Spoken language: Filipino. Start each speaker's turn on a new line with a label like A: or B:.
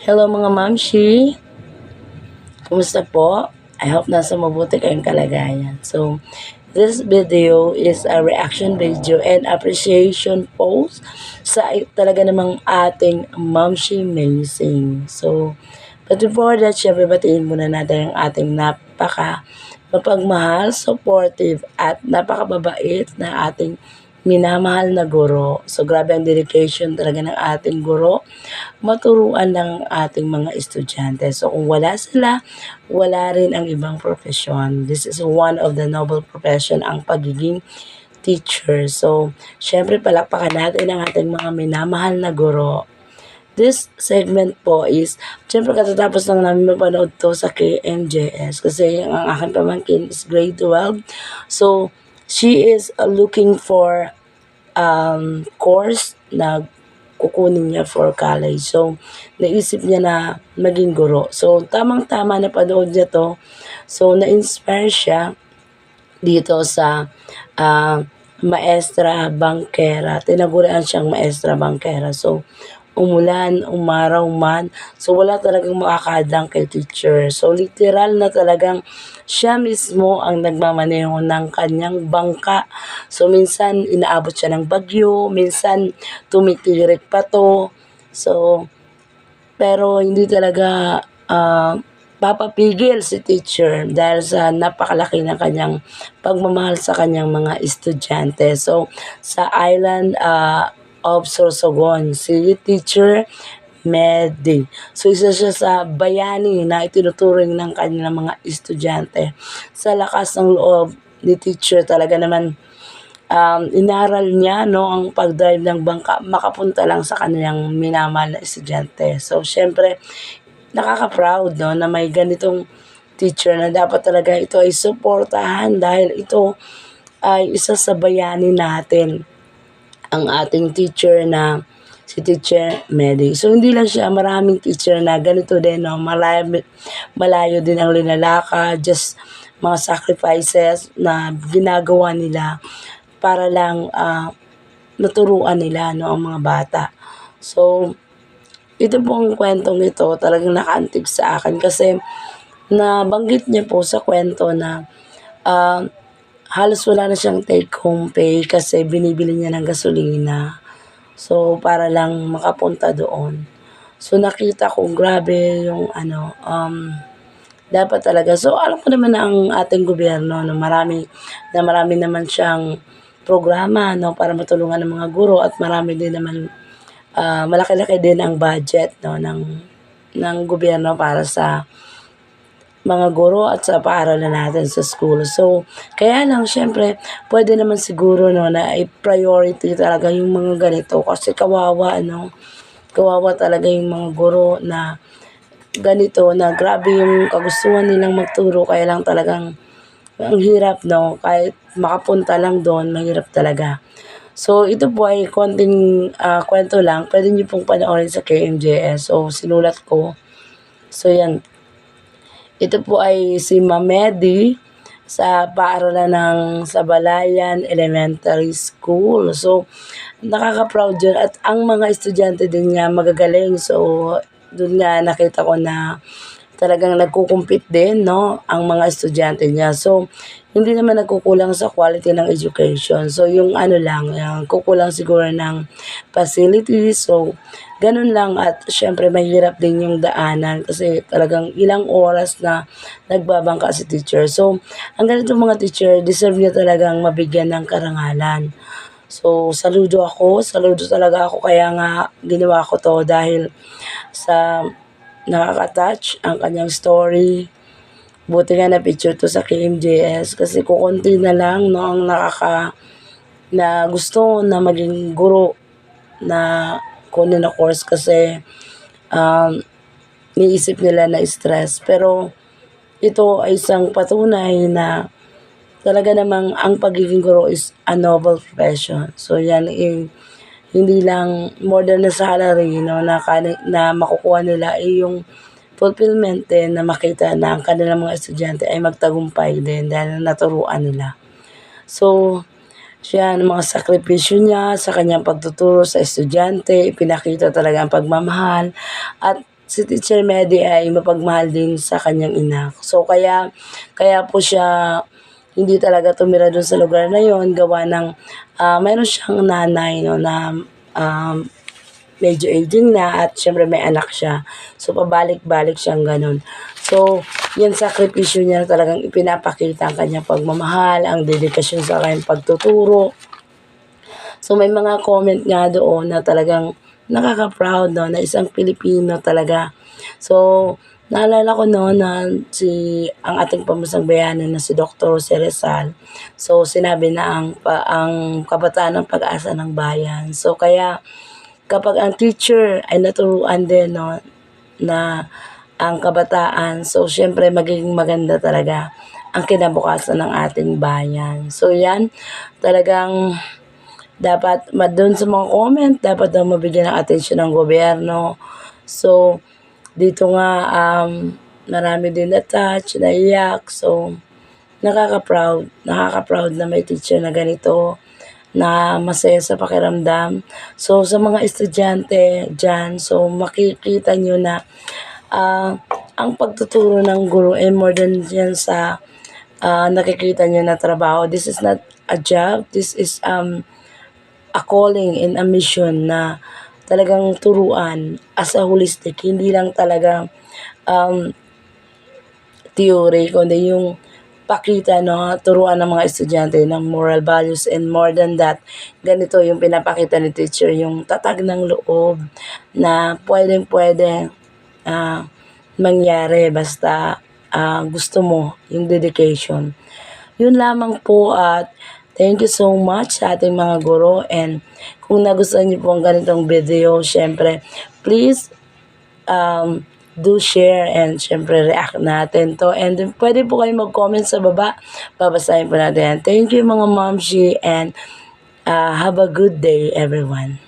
A: Hello mga mamshi! Kumusta po? I hope nasa mabuti kayong kalagayan. So, this video is a reaction video and appreciation post sa talaga namang ating mamshi amazing. So, but before that, syempre batiin muna natin ang ating mapagmahal, supportive at napakababait na ating minamahal na guro. So, grabe ang dedication talaga ng ating guro. Maturuan ng ating mga estudyante. So, kung wala sila, wala rin ang ibang profesyon. This is one of the noble profession, ang pagiging teacher. So, syempre palakpakan natin ang ating mga minamahal na guro. This segment po is, syempre katatapos lang namin mapanood to sa KMJS kasi ang aking pamangkin is grade 12. So, she is looking for course na kukunin niya for college. So, naisip niya na maging guro. So, tamang-tama na panood niya to. So, na-inspire siya dito sa maestra bangkera. Tinagurian siyang maestra bangkera. So, umulan, umaraw man. So, wala talagang makakadang kay teacher. So, literal na talagang siya mismo ang nagmamaneho ng kanyang bangka. So, minsan inaabot siya ng bagyo, minsan tumitirik pa to. So, pero hindi talaga papapigil si teacher dahil sa napakalaki ng kanyang pagmamahal sa kanyang mga estudyante. So, sa island of Sorsogon, si Teacher Medi. So, isa siya sa bayani na itinuturing ng kanilang mga estudyante. Sa lakas ng loob ni teacher, talaga naman inaral niya ang pag-drive ng bangka makapunta lang sa kanilang minamahal na estudyante. So, syempre, nakaka-proud na may ganitong teacher na dapat talaga ito ay suportahan dahil ito ay isa sa bayani natin, ang ating teacher na si Teacher Medi. So, hindi lang siya, maraming teacher na ganito din, malayo din ang linalaka, just mga sacrifices na ginagawa nila para lang naturuan nila ang mga bata. So, ito pong kwentong ito talagang nakaantig sa akin kasi nabanggit niya po sa kwento na halos wala na siyang take home pay kasi binibili niya ng gasolina. So, para lang makapunta doon. So, nakita ko grabe yung dapat talaga. So, alam ko naman na ang ating gobyerno na marami naman siyang programa para matulungan ng mga guro at marami din naman malaki-laki din ang budget ng gobyerno para sa mga guro at sa paaralan natin sa school. So, kaya lang, syempre, pwede naman siguro na i-priority talaga yung mga ganito kasi kawawa, kawawa talaga yung mga guro na ganito na grabe yung kagustuhan nilang magturo kaya lang talagang ang hirap, kahit makapunta lang doon, mahirap talaga. So, ito po ay konting kwento lang. Pwede niyo pong panoorin sa KMJS. So, sinulat ko. So, yan. Ito po ay si Mamedi sa paaralan ng Sabalayan Elementary School. So, nakaka-proud yun. At ang mga estudyante din niya magagaling. So, doon nga nakita ko na talagang nagkukumpit din, ang mga estudyante niya. So, hindi naman nagkukulang sa quality ng education. So, yung yung kukulang siguro ng facilities. So, ganun lang. At syempre, mahirap din yung daanan kasi talagang ilang oras na nagbabangka si teacher. So, ang ganito mga teacher, deserve niya talagang mabigyan ng karangalan. So, saludo talaga ako. Kaya nga, ginawa ko to dahil sa nakaka-touch ang kanyang story. Buti nga na picture to sa KMJS kasi kukunti na lang ang na gusto na maging guro na kunin na course kasi niisip nila na stress. Pero ito ay isang patunay na talaga namang ang pagiging guro is a noble profession. So yan hindi lang more than the salary na makukuha nila ay yung fulfillment din na makita na ang kanilang mga estudyante ay magtagumpay din dahil naturuan nila. So, siya, mga sakripisyo niya sa kanyang pagtuturo sa estudyante, ipinakita talaga ang pagmamahal at si Teacher Medi ay mapagmahal din sa kanyang ina. So kaya po siya hindi talaga tumira dun sa lugar na yon, gawa ng mayroon siyang nanay, no, na um, medyo aging na, at syempre may anak siya. So pabalik-balik siyang ganun. So yan, sakripisyo niya na talagang ipinapakita ang kanyang pagmamahal, ang dedikasyon sa kanyang pagtuturo. So may mga comment nga doon na talagang nakaka-proud, no, na isang Pilipino talaga. So naalala ko no na ang ating pambansang bayani na si Dr. Jose Rizal. So sinabi na ang kabataan ng pag-asa ng bayan. So kaya kapag ang teacher ay naturuan din, no, na ang kabataan, so syempre magiging maganda talaga ang kinabukasan ng ating bayan. So yan, talagang dapat doon sa mga comment, dapat daw mabigyan ng atensyon ng gobyerno. So dito nga marami din na-touch, naiyak. So nakaka-proud na may teacher na ganito, na masaya sa pakiramdam. So sa mga estudyante diyan, so makikita niyo na ang pagtuturo ng guro ay more than yan sa nakikita niyo na trabaho. This is not a job, this is a calling and a mission na talagang turuan as a holistic, hindi lang talaga theory, kundi yung pakita, no, turuan ng mga estudyante ng moral values, and more than that, ganito yung pinapakita ni teacher, yung tatag ng loob na pwedeng-pwede mangyari basta gusto mo, yung dedication. Yun lamang po, at thank you so much sa ating mga guro, and kung nagustuhan niyo po ang ganitong video, syempre, please do share, and syempre react natin to, and then pwede po kayo mag-comment sa baba, babasahin po natin. Thank you mga momshi, and have a good day everyone.